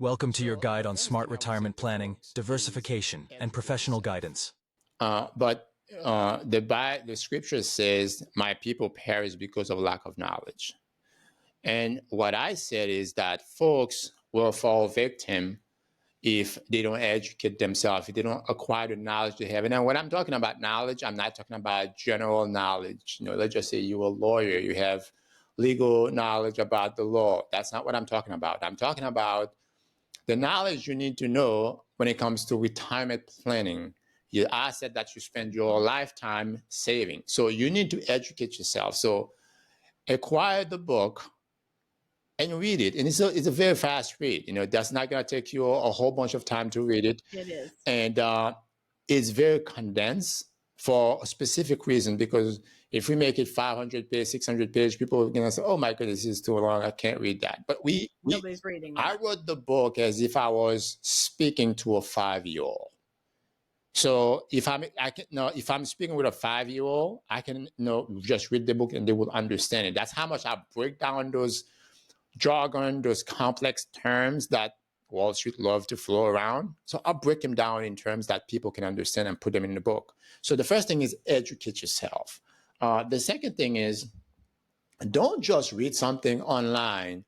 Welcome to your guide on smart retirement planning, diversification, and professional guidance. The scripture says, "My people perish because of lack of knowledge." And what I said is that folks will fall victim if they don't educate themselves, if they don't acquire the knowledge they have. And when I'm talking about knowledge, I'm not talking about general knowledge. Let's just say you're a lawyer, you have legal knowledge about the law. That's not what I'm talking about. I'm talking about the knowledge you need to know when it comes to retirement planning, your asset that you spend your lifetime saving. So you need to educate yourself. So acquire the book and read it. And it's a very fast read. That's not going to take you a whole bunch of time to read it. It is. And it's very condensed for a specific reason, because if we make it 500 page, 600 page, people are going to say, oh my goodness, this is too long, I can't read that. But nobody's reading that. I wrote the book as if I was speaking to a 5-year-old. So if I'm speaking with a 5-year-old, I can just read the book and they will understand it. That's how much I break down those jargon, those complex terms that Wall Street love to flow around. So I'll break them down in terms that people can understand and put them in the book. So the first thing is educate yourself. The second thing is, don't just read something online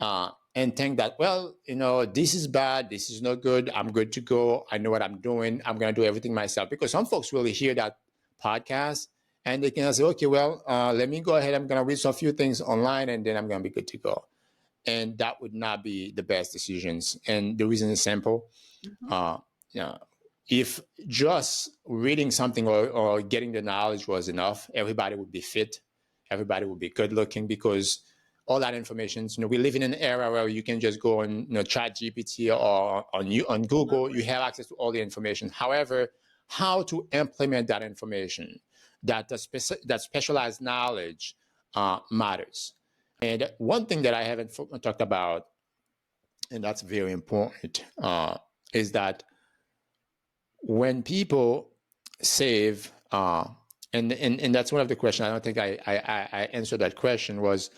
and think that, well, this is bad, this is not good, I'm good to go, I know what I'm doing, I'm going to do everything myself. Because some folks really hear that podcast and they can say, okay, well, let me go ahead, I'm going to read a few things online and then I'm going to be good to go. And that would not be the best decisions. And the reason is simple. If just reading something or getting the knowledge was enough, everybody would be fit, everybody would be good looking, because all that information, we live in an era where you can just go on ChatGPT or on Google, you have access to all the information. However, how to implement that information, that specialized knowledge matters. And one thing that I haven't talked about, and that's very important, is that when people save, and that's one of the questions, I don't think I answered that question, was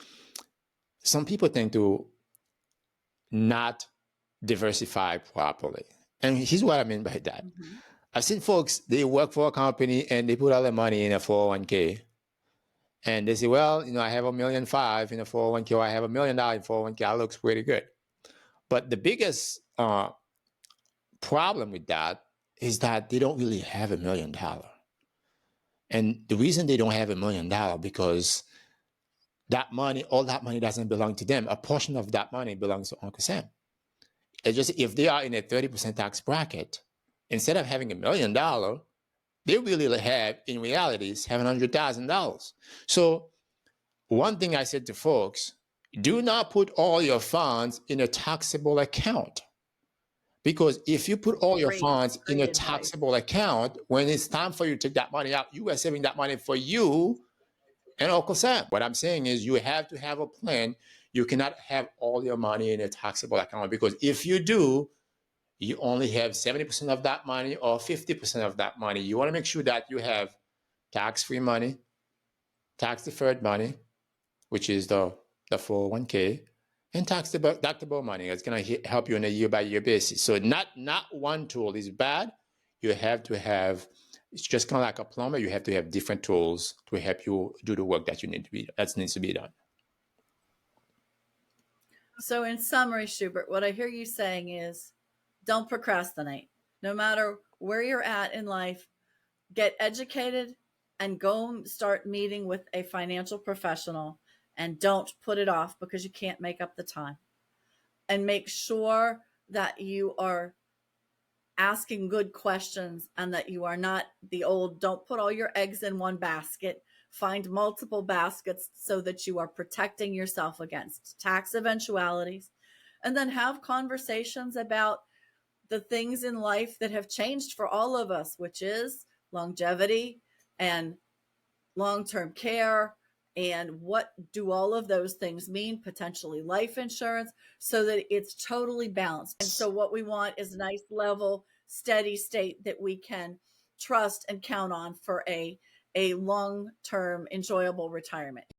some people tend to not diversify properly. And here's what I mean by that. I've seen folks, they work for a company and they put all their money in a 401k. And they say, well, I have $1.5 million in a 401k, or I have $1 million in 401k. That looks pretty good. But the biggest problem with that is that they don't really have $1 million. And the reason they don't have $1 million, because that money, all that money doesn't belong to them. A portion of that money belongs to Uncle Sam. It's just, if they are in a 30% tax bracket, instead of having $1 million, they really have, in reality, $700,000. So one thing I said to folks, do not put all your funds in a taxable account. Because if you put all your funds in a taxable account, when it's time for you to take that money out, you are saving that money for you and Uncle Sam. What I'm saying is, you have to have a plan. You cannot have all your money in a taxable account, because if you do, you only have 70% of that money or 50% of that money. You want to make sure that you have tax-free money, tax-deferred money, which is the 401k, and tax-deductible money. It's going to help you on a year-by-year basis. So not one tool is bad. You have to have, it's just kind of like a plumber. You have to have different tools to help you do the work that needs to be done. So in summary, Shubert, what I hear you saying is, don't procrastinate. No matter where you're at in life, get educated and go start meeting with a financial professional, and don't put it off because you can't make up the time. And make sure that you are asking good questions, and that you are not the old, don't put all your eggs in one basket. Find multiple baskets so that you are protecting yourself against tax eventualities. And then have conversations about the things in life that have changed for all of us, which is longevity and long-term care, and what do all of those things mean, potentially life insurance, so that it's totally balanced. And so what we want is a nice, level, steady state that we can trust and count on for a long-term, enjoyable retirement.